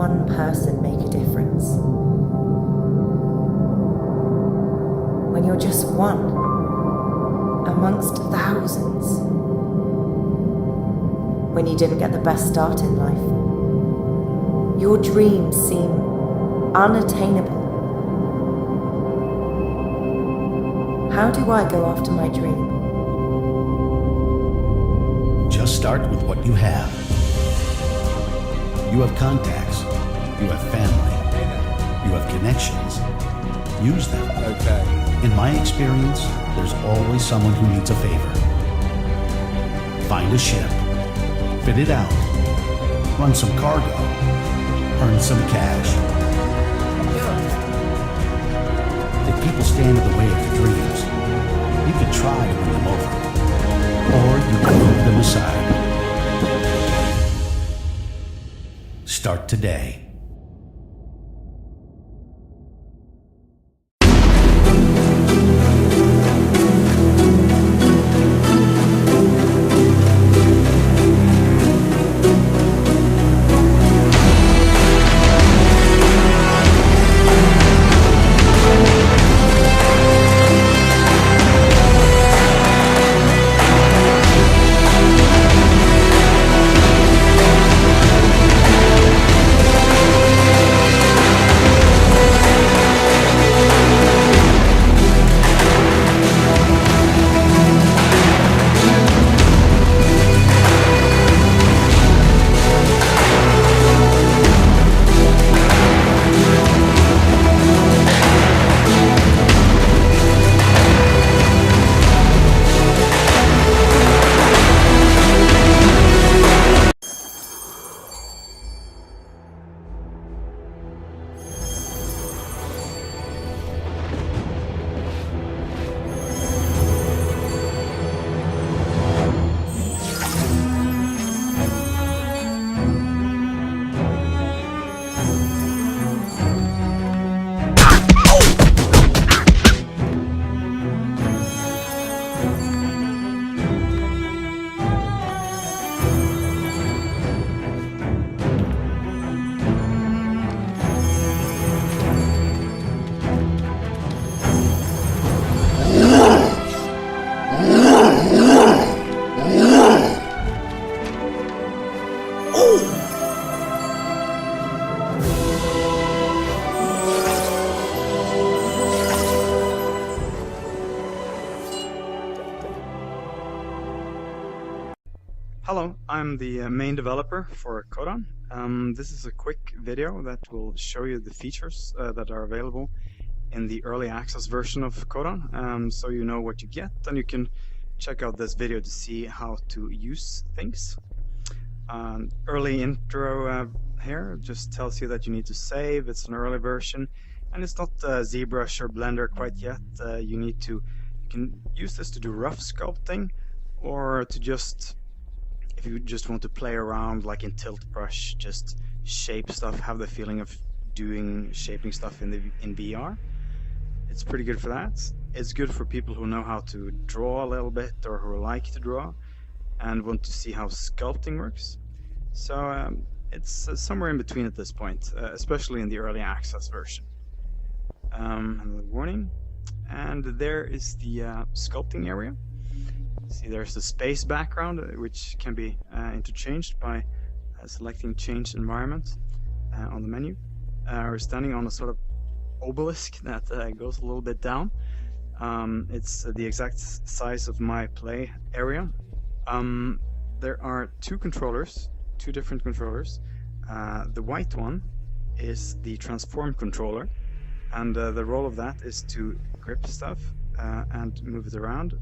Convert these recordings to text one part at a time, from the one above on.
one person make a difference? When you're just one amongst thousands? When you didn't get the best start in life? Your dreams seem unattainable. How do I go after my dream? Just start with what you have. You have contacts. You have family. You have connections. Use them. Okay. In my experience, there's always someone who needs a favor. Find a ship. Fit it out. Run some cargo. Earn some cash. If people stand in the way of your dreams, you can try to win them over. Or you can move them aside. Start today. Hello, I'm the main developer for Kodon. This is a quick video that will show you the features that are available in the early access version of Kodon, so you know what you get, and you can check out this video to see how to use things. Early intro here just tells you that you need to save. It's an early version, and it's not ZBrush or Blender quite yet. You can use this to do rough sculpting, or to just, if you just want to play around like in Tilt Brush, just shape stuff, have the feeling of shaping stuff in VR. It's pretty good for that. It's good for people who know how to draw a little bit, or who like to draw and want to see how sculpting works. So it's somewhere in between at this point, especially in the early access version. Another warning, and there is the sculpting area. See, there's the space background, which can be interchanged by selecting change environment on the menu. We're standing on a sort of obelisk that goes a little bit down. It's the exact size of my play area. There are two different controllers. The white one is the transform controller, and the role of that is to grip stuff and move it around,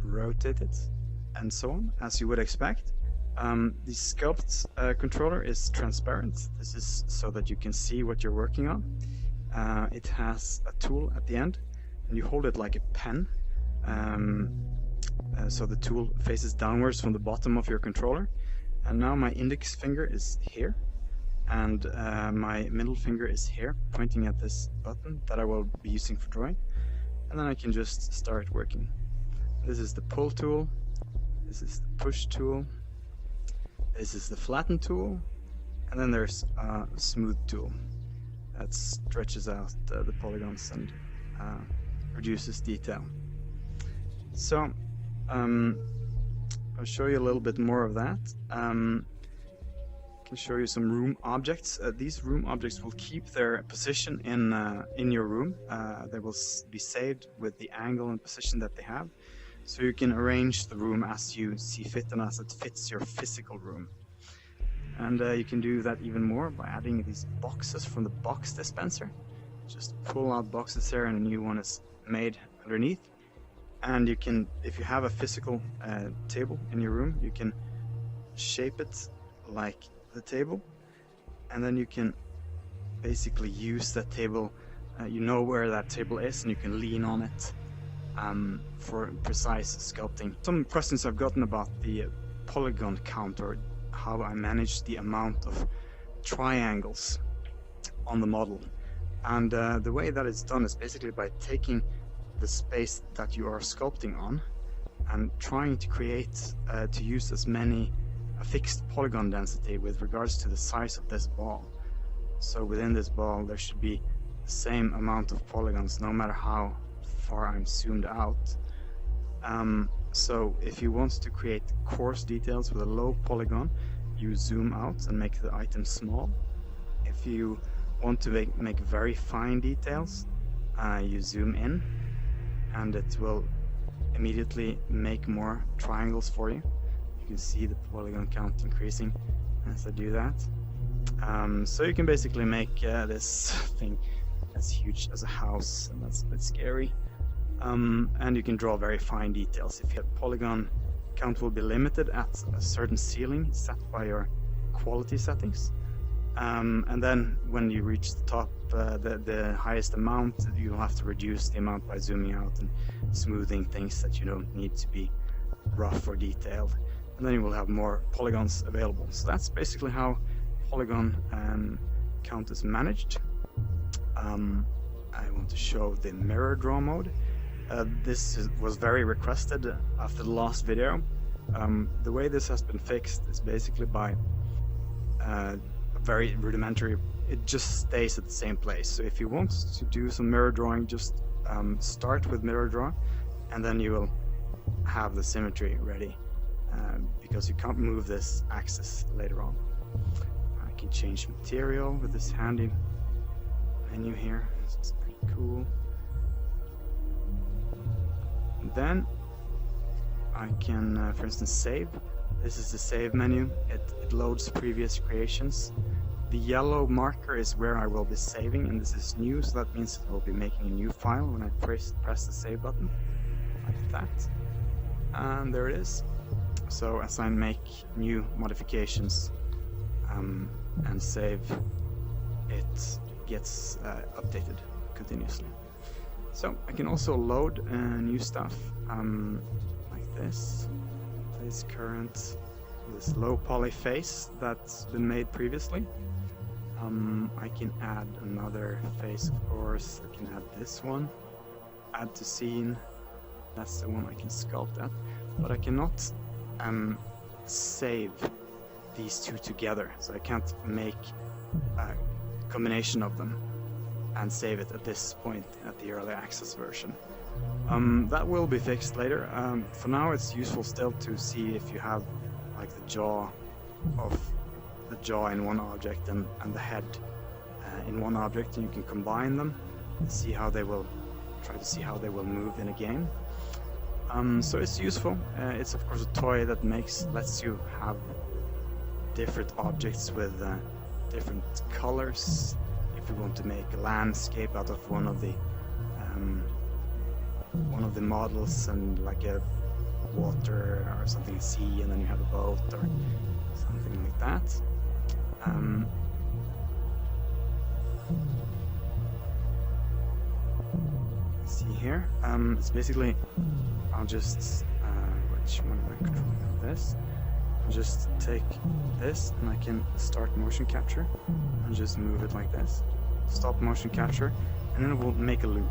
rotate it, and so on, as you would expect. The sculpt controller is transparent. This is so that you can see what you're working on. It has a tool at the end, and you hold it like a pen, so the tool faces downwards from the bottom of your controller. And now my index finger is here, and my middle finger is here, pointing at this button that I will be using for drawing. And then I can just start working. This is the pull tool, this is the push tool, this is the flatten tool, And then there's a smooth tool that stretches out the polygons and reduces detail. So I'll show you a little bit more of that. I can show you some room objects. These room objects will keep their position in your room. They will be saved with the angle and position that they have. So you can arrange the room as you see fit and as it fits your physical room. And you can do that even more by adding these boxes from the box dispenser. Just pull out boxes here and a new one is made underneath. And you can, if you have a physical table in your room, you can shape it like the table, and then you can basically use that table. You know where that table is, and you can lean on it for precise sculpting. Some questions I've gotten about the polygon count, or how I manage the amount of triangles on the model. And the way that it's done is basically by taking the space that you are sculpting on and trying to create, to use as many a fixed polygon density with regards to the size of this ball. So within this ball there should be the same amount of polygons no matter how far I'm zoomed out. So if you want to create coarse details with a low polygon, you zoom out and make the item small. If you want to make very fine details, you zoom in, and it will immediately make more triangles for you. You can see the polygon count increasing as I do that. So you can basically make this thing as huge as a house, and that's a bit scary. And you can draw very fine details. If your polygon count will be limited at a certain ceiling set by your quality settings. And then when you reach the top, the highest amount, you'll have to reduce the amount by zooming out and smoothing things that you don't need to be rough or detailed. And then you will have more polygons available. So that's basically how polygon count is managed. I want to show the mirror draw mode. This was very requested after the last video. The way this has been fixed is basically by very rudimentary. It just stays at the same place. So if you want to do some mirror drawing, just start with mirror draw, and then you will have the symmetry ready, because you can't move this axis later on. I can change material with this handy menu here. This is pretty cool. And then I can, for instance, save. This is the save menu. It loads previous creations. The yellow marker is where I will be saving, and this is new, so that means it will be making a new file when I press the save button, like that. And there it is. So as I make new modifications and save, it gets updated continuously. So I can also load new stuff like this. Place current, this low poly face that's been made previously. I can add another face, of course. I can add this one, add to scene. That's the one I can sculpt at, but I cannot save these two together, so I can't make a combination of them and save it at this point at the early access version. That will be fixed later. For now it's useful still to see if you have like the jaw in one object and the head in one object, and you can combine them and see how they will move in a game. So it's useful. It's of course a toy that lets you have different objects with different colors. If you want to make a landscape out of one of the models, and like a water or something, sea, and then you have a boat or something like that. See here, it's basically, I'll just which one am I controlling this? I'll just take this and I can start motion capture and just move it like this. Stop motion capture, and then it will make a loop.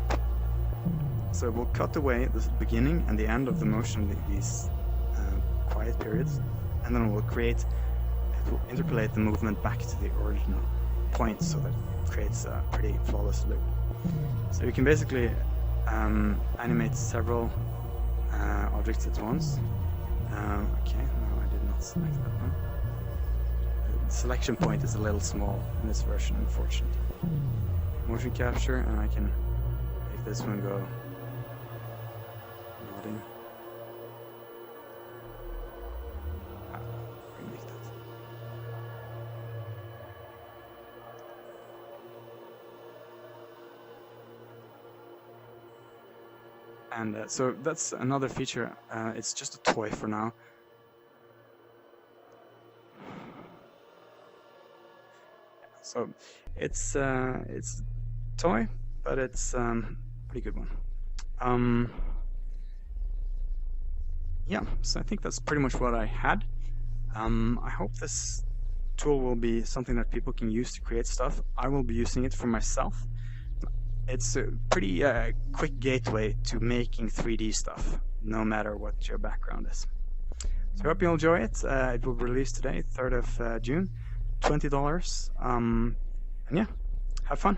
So it will cut away the beginning and the end of the motion, these quiet periods, and then it will create it will interpolate the movement back to the original point, so that it creates a pretty flawless loop. So you can basically animate several objects at once. Okay, no, I did not select that one. The selection point is a little small in this version, unfortunately. Motion capture, and I can make this one go nodding. Remake that. And so that's another feature. It's just a toy for now. So it's a toy, but it's pretty good one. Yeah, so I think that's pretty much what I had. I hope this tool will be something that people can use to create stuff. I will be using it for myself. It's a pretty quick gateway to making 3D stuff, no matter what your background is. So I hope you'll enjoy it. It will be released today, 3rd of June, $20. And yeah, have fun.